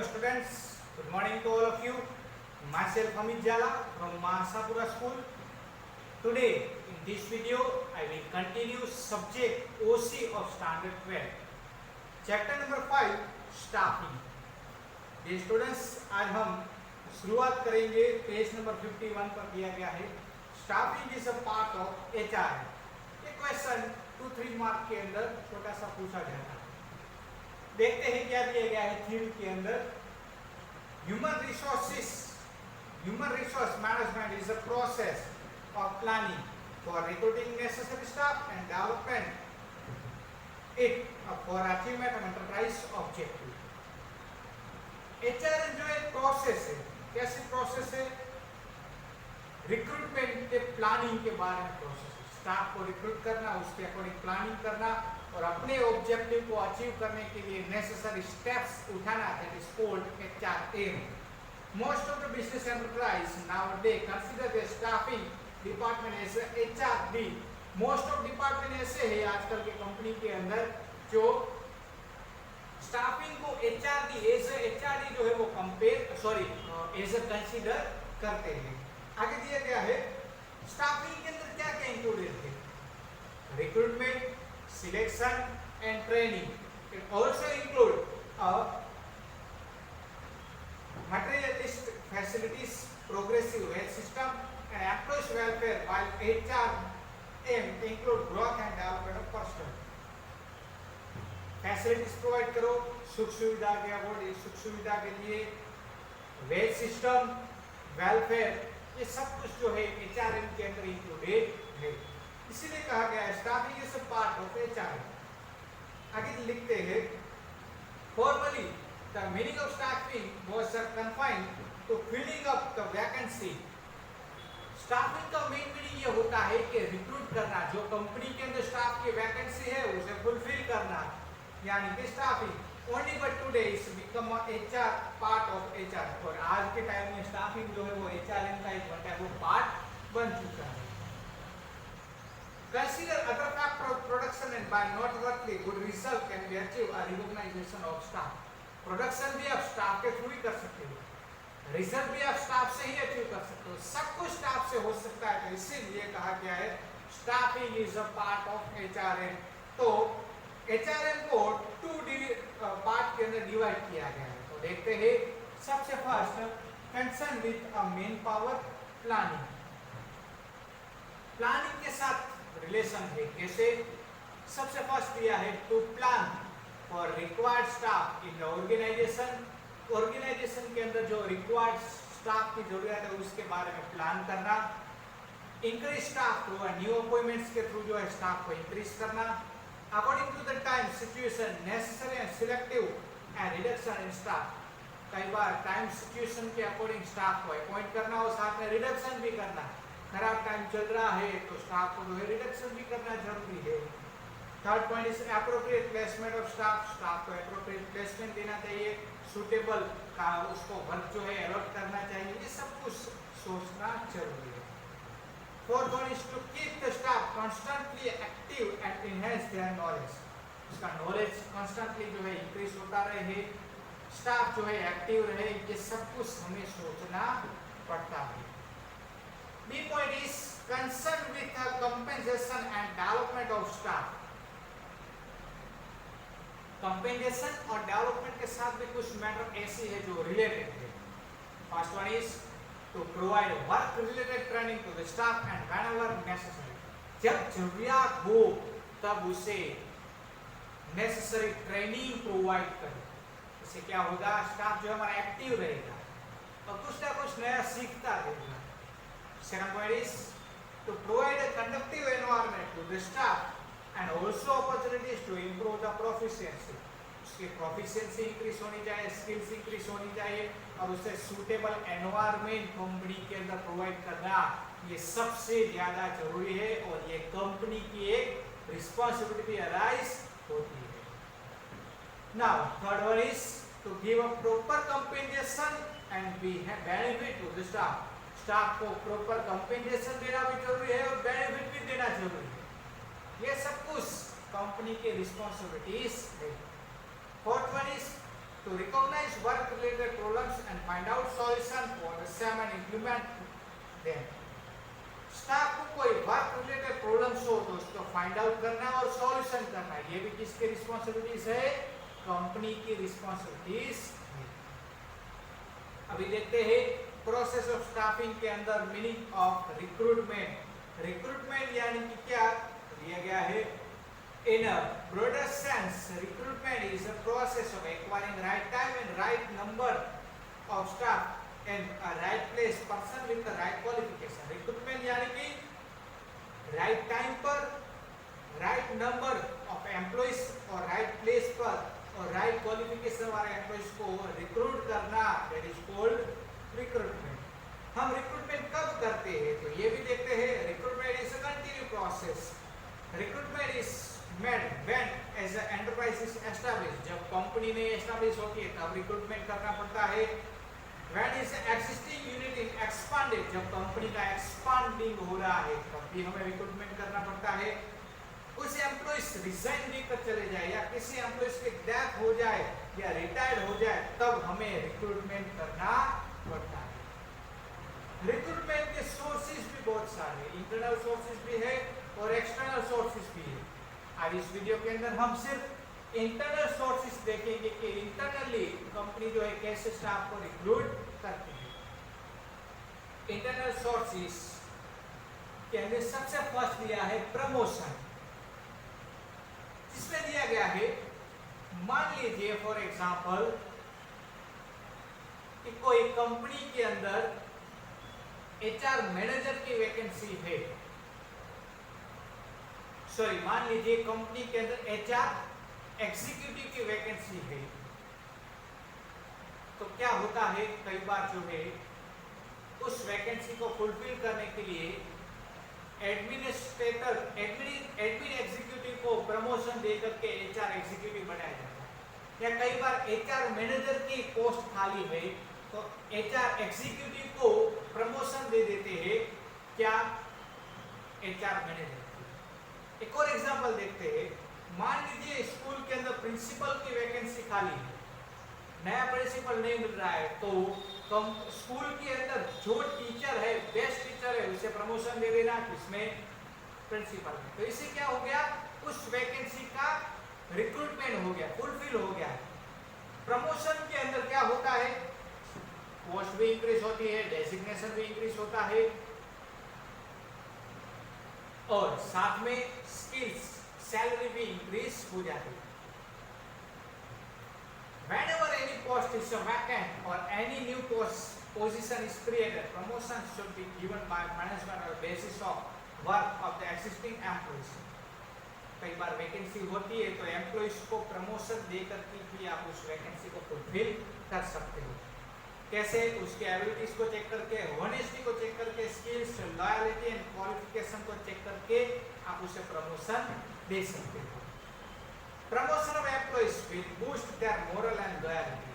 students, good morning to all of you. Myself Amit Jala from Mahasapura School. Today in this video I will continue subject OC of standard 12. Chapter number 5 staffing. ये students आज हम शुरुआत करेंगे page number 51 पर दिया गया है staffing is a part of HR. ये क्वेश्चन 2-3 मार्क के अंदर छोटा सा पूछा जाता है। देखते हैं क्या दिया गया है थ्योरी के अंदर। Human resource management is a process of planning for recruiting necessary staff and development it for achievement of enterprise objective. HRM जो एक प्रोसेस है, कैसी प्रोसेस है? रिक्रूटमेंट के प्लानिंग के बारे में प्रोसेस है। स्टाफ को रिक्रूट करना, उसके अकॉर्डिंग प्लानिंग करना और अपने ऑब्जेक्टिव को अचीव करने के लिए नेसेसरी स्टेप्स उठाना, that is called HRM. Most of the business enterprise nowadays consider the staffing department as HRD. Most of department ऐसे है आजकल के कंपनी के अंदर जो स्टाफिंग को एचआरडी जो है वो एज अ कंसीडर करते हैं। आगे दिया गया है स्टाफिंग के अंदर क्या क्या इंक्लूडेड है? Recruitment, selection and training. It also include materialist facilities, progressive health system and employees welfare, while HRM include growth and development of personnel. Facilities provide करो, सुख सुविधा के अकॉर्डिंग, सुख सुविधा के लिए वेज सिस्टम, वेलफेयर, ये सब कुछ जो है HRM के अंदर इंक्लूडेड है। इसीलिए कहा गया है staffing is a part of HR. आगे लिखते हैं formally the meaning of staffing was confined to filling up the vacancy. Staffing का मेन मीनिंग ये होता है कि रिक्रूट करना, जो कंपनी के अंदर स्टाफ की वैकेंसी है उसे फुलफिल करना, यानी कि staffing. Only but today is become HR part of HR. और आज के टाइम में स्टाफिंग जो है वो एचआरएम का एक वो पार्ट बन चुका है। Consider other factor of production and by noteworthy good result can be achieved a recognition of staff. Production भी आप स्टाफ के थ्रू ही कर सकते हो, रिजल्ट भी आप स्टाफ से ही अचीव कर सकते हो, सब कुछ स्टाफ से हो सकता है। तो इसीलिए कहा गया है staffing is a part of HRM. तो एचआरएम को 2 पार्ट के अंदर डिवाइड किया गया है। तो देखते हैं सबसे first concern with a man power planning. Planning के साथ रिलेशन है। कैसे? सबसे फर्स्ट दिया है to plan for required staff in the organization. Organization के अंदर जो रिक्वायर्ड स्टाफ की जरूरत है उसके बारे में प्लान करना। Increase staff through new appointments के थ्रू जो है स्टाफ को इंक्रीज करना। According to the time situation necessary and selective and reduction in staff. कई बार टाइम सिचुएशन के अकॉर्डिंग स्टाफ को अपॉइंट करना और साथ में रिडक्शन भी करना। खराब टाइम चल रहा है तो स्टाफ को जो है रिडक्शन भी करना जरूरी है। Third point is appropriate placement of staff. Staff को एप्रोप्रिएट प्लेसमेंट देना चाहिए, सूटेबल का उसको वर्क जो है अलॉट करना चाहिए। ये सब कुछ सोचना जरूरी है। Fourth point is to keep the staff constantly active and enhance their knowledge. उसका नॉलेज कॉन्स्टेंटली जो है इंक्रीज होता रहे, स्टाफ जो है एक्टिव रहे, ये सब कुछ हमें सोचना पड़ता है। B point is concerned with the compensation and development of staff. Compensation और डेवलपमेंट के साथ भी कुछ मैटर ऐसी है जो रिलेटेड है। First one is to provide work related training to the staff and whenever necessary. जब जरूरत हो तब उसे नेसेसरी ट्रेनिंग प्रोवाइड करें। इससे क्या होगा? स्टाफ जो हमारा एक्टिव रहेगा और कुछ ना कुछ नया सीखता रहेगा। Second point is to provide a conducive environment to the staff and also opportunities to improve the proficiency. उसकी proficiency increase होनी चाहिए, skills increase होनी चाहिए और उसे suitable environment कंपनी के अंदर provide करना ये सबसे ज़्यादा जरूरी है और ये कंपनी की एक responsibility arise होती है। Now third one is to give a proper compensation and benefit to the staff. Staff को प्रॉपर कंपेंसेशन देना भी जरूरी है और बेनिफिट भी देना जरूरी है। ये सब कुछ कंपनी के रिस्पांसिबिलिटीज है। Fourth one is to recognize work related problems and find out solution for the same and implement them. Staff को कोई वर्क रिलेटेड प्रॉब्लम्स हो तो उसको फाइंड आउट करना और सॉल्यूशन करना, ये भी किसकी रिस्पांसिबिलिटीज है? कंपनी की रिस्पांसिबिलिटीज है। अभी देखते हैं प्रोसेस ऑफ स्टाफिंग के अंदर मीनिंग ऑफ रिक्रूटमेंट। रिक्रूटमेंट यानी कि क्या दिया गया है? In a broader sense, recruitment is a process of acquiring right time and right number of staff and a right place person with the right qualification. Recruitment यानी कि right time पर right number of employees और right place पर और right qualification वाले employees को recruit करना, that is called recruitment. हम recruitment कब करते हैं? तो ये भी देखते हैं। Recruitment is a continuous process. Recruitment is made when as an enterprise is established. जब कंपनी में एस्टैब्लिश होती है तब रिक्रूटमेंट करना पड़ता है। When is existing unit is expanded, जब कंपनी का एक्सपांडिंग हो रहा है तब भी हमें रिक्रूटमेंट करना पड़ता है। कुछ एम्प्लॉइज रिजाइन देकर चले जाए या किसी एम्प्लॉइज की डेथ हो जाए या रिटायर्ड हो जाए तब हमें रिक्रूटमेंट करना पड़ता है। रिक्रूटमेंट के सोर्सेज भी बहुत सारे, इंटरनल सोर्सेज भी है और एक्सटर्नल सोर्सेज भी है। आज इस वीडियो के अंदर हम सिर्फ इंटरनल सोर्सेज देखेंगे कि इंटरनली कंपनी जो है कैसे स्टाफ को रिक्रूट करती है। इंटरनल सोर्सेज के अंदर सबसे फर्स्ट दिया है प्रमोशन, जिसमें दिया गया है, मान लीजिए फॉर एग्जांपल कि कोई कंपनी के अंदर एचआर मैनेजर की वैकेंसी है। सॉरी, मान लीजिए कंपनी के अंदर एचआर एग्जीक्यूटिव की वैकेंसी है। तो क्या होता है, कई बार जो है उस वैकेंसी को फुलफिल करने के लिए एडमिन एग्जीक्यूटिव को प्रमोशन देकर के एचआर एग्जीक्यूटिव बनाया जाता है। या कई बार एचआर मैनेजर की पोस्ट खाली है तो एचआर एग्जीक्यूटिव को प्रमोशन दे देते हैं, क्या? HR manager. एक और एग्जांपल देखते हैं। मान लीजिए स्कूल के अंदर प्रिंसिपल की वैकेंसी खाली है, नया प्रिंसिपल नहीं मिल रहा है, तो स्कूल के अंदर जो टीचर है, बेस्ट टीचर है, उसे प्रमोशन दे देना, किसमें? प्रिंसिपल में। तो इससे क्या हो गया? उस वैकेंसी का रिक्रूटमेंट हो गया, फुलफिल हो गया। प्रमोशन के अंदर क्या होता है? पोस्ट भी इंक्रीज होती है, डेजिग्नेशन भी इंक्रीज होता है और साथ में स्किल्स, सैलरी भी इंक्रीज हो जाती है। Whenever any post is vacant or any new position is created, promotion should be given by management on the basis of work of the existing employees. कई बार वैकेंसी होती है तो एम्प्लॉइज को promotion देकर के भी आप उस वैकेंसी को फुलफिल कर सकते हो। कैसे? उसके एबिलिटीज को चेक करके, ऑनेस्टी को चेक करके, स्किल्स, लॉयल्टी एंड क्वालिफिकेशन को चेक करके आप उसे प्रमोशन दे सकते हो। Promotion of employees will boost their moral and loyalty.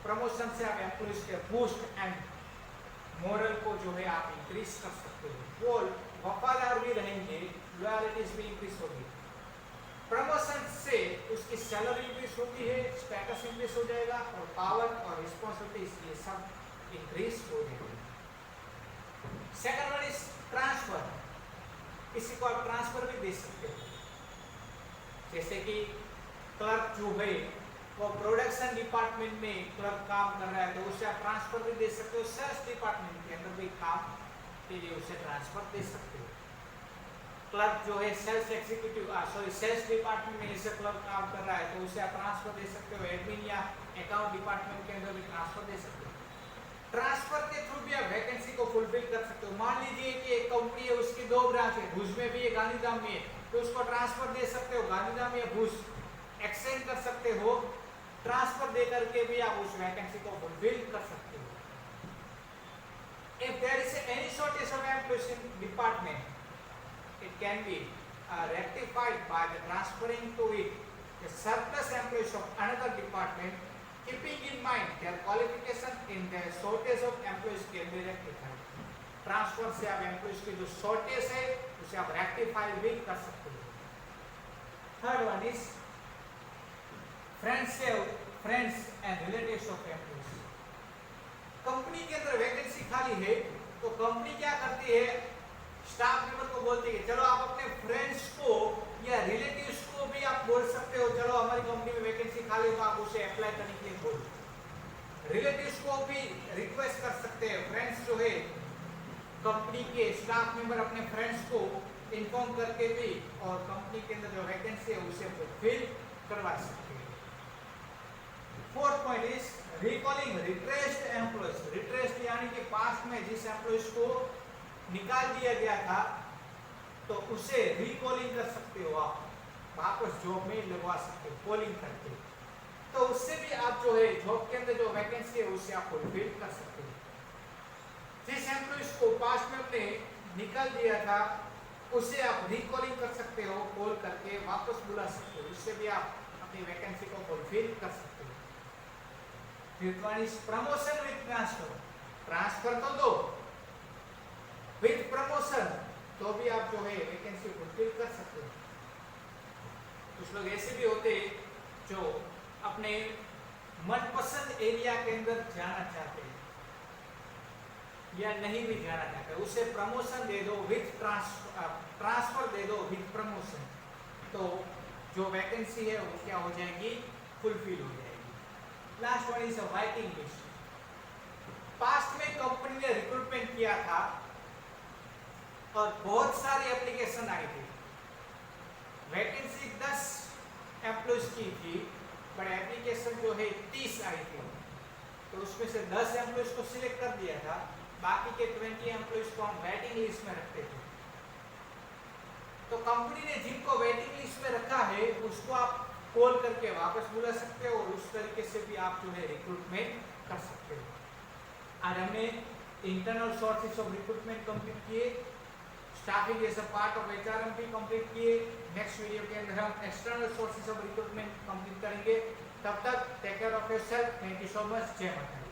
Promotion से आप एम्प्लॉइज के बूस्ट एंड मोरल को जो है आप इंक्रीज कर सकते हो। वो वफादार भी रहेंगे, लॉयल्टीज भी इंक्रीज होगी। प्रमोशन से उसकी सैलरी इंक्रीज होती है, स्टेटस इंक्रीज हो जाएगा और पावर और रिस्पांसिबिलिटीज ये सब इंक्रीज हो जाएगी। Second one is transfer. किसी को आप ट्रांसफर भी दे सकते हो, जैसे कि क्लर्क जो है वो प्रोडक्शन डिपार्टमेंट में क्लर्क काम कर रहा है तो उसे आप ट्रांसफर भी दे सकते हो। सेल्स डिपार्टमेंट के अंदर भी काम के लिए उसे ट्रांसफर दे सकते हो। क्लर्क जो है सेल्स एग्जीक्यूटिव सेल्स डिपार्टमेंट में जैसे क्लर्क काम कर रहा है तो उसे आप ट्रांसफर दे सकते हो। एडमिन या अकाउंट डिपार्टमेंट के अंदर भी ट्रांसफर दे सकते हो। ट्रांसफर के थ्रू भी आप वैकेंसी को फुलफिल कर सकते हो। मान लीजिए कि एक कंपनी है, उसकी 2 ब्रांच है, भुज में भी है, गांधीधाम में है, तो उसको ट्रांसफर दे सकते हो। गांधीधाम या भुज एक्सचेंज कर सकते हो, ट्रांसफर दे करके भी आप उस वैकेंसी को फुलफिल कर सकते हो। If there is any shortage of employees in department, it can be rectified by the transferring to it the surplus employees of another department, keeping in mind their qualification in the shortage of employees can be rectified. Transfer से आप employees की जो shortage है उसे आप rectify भी कर सकते हो। Third one is friends and relatives of employees. Company के अंदर वैकेंसी खाली है तो कंपनी क्या करती है, स्टाफ मेंबर को बोलती है चलो आप अपने फ्रेंड्स को या रिलेटिव्स को भी आप बोल सकते हो, चलो हमारी कंपनी में वैकेंसी खाली है तो आप उसे अप्लाई करने के लिए बोलो। रिलेटिव्स को भी रिक्वेस्ट कर सकते हैं, फ्रेंड्स जो है कंपनी के स्टाफ मेंबर अपने फ्रेंड्स को इन्फॉर्म करके भी और कंपनी के अंदर जो वैकेंसी है उसे फिल करवा सकते हैं। Fourth point is recalling retrenched employees. Retrenched यानी कि पास्ट में जिस एम्प्लॉइज को निकाल दिया गया था तो उसे रिकॉलिंग कर सकते हो, आप वापस जॉब में लगवा सकते हो कॉलिंग करके, तो उससे भी आप जो है जॉब के अंदर जो वैकेंसी है उसे आप फुलफिल कर सकते हो। जिस एम्प्लॉइज को पास्ट में आपने निकाल दिया था उसे आप रिकॉलिंग कर सकते हो, कॉल करके वापस बुला सकते हो, इससे भी आप अपनी वैकेंसी को फुलफिल कर सकते हो। Fifth one is promotion with transfer. Transfer तो दो, विद प्रमोशन तो भी आप जो है वैकेंसी फुलफिल कर सकते हो। कुछ लोग ऐसे भी होते हैं जो अपने मनपसंद एरिया के अंदर जाना चाहते हैं या नहीं भी जाना चाहते, उसे प्रमोशन दे दो विद ट्रांसफर दे दो विद प्रमोशन, तो जो वैकेंसी है वो क्या हो जाएगी, फुलफिल हो जाएगी। Last one is a waiting list. Past में कंपनी ने रिक्रूटमेंट किया था और बहुत सारी एप्लीकेशन आई थी, वैकेंसी 10 एम्प्लॉइज की थी बट एप्लीकेशन जो है 30 आई थी, तो उसमें से 10 एम्प्लॉइज को सिलेक्ट कर दिया था, बाकी के 20 एम्प्लॉइज को हम वेटिंग लिस्ट में रखते थे। तो कंपनी ने जिनको वेटिंग लिस्ट में रखा है उसको आप कॉल करके वापस बुला सकते हो और उस तरीके से भी आप जो है रिक्रूटमेंट कर सकते हो। आज हमने internal sources of recruitment complete किए, staffing as a part of HRM भी कंप्लीट किए। नेक्स्ट वीडियो के अंदर हम external sources of recruitment complete करेंगे। तब तक take care of yourself. Thank you so much. जय माता दी।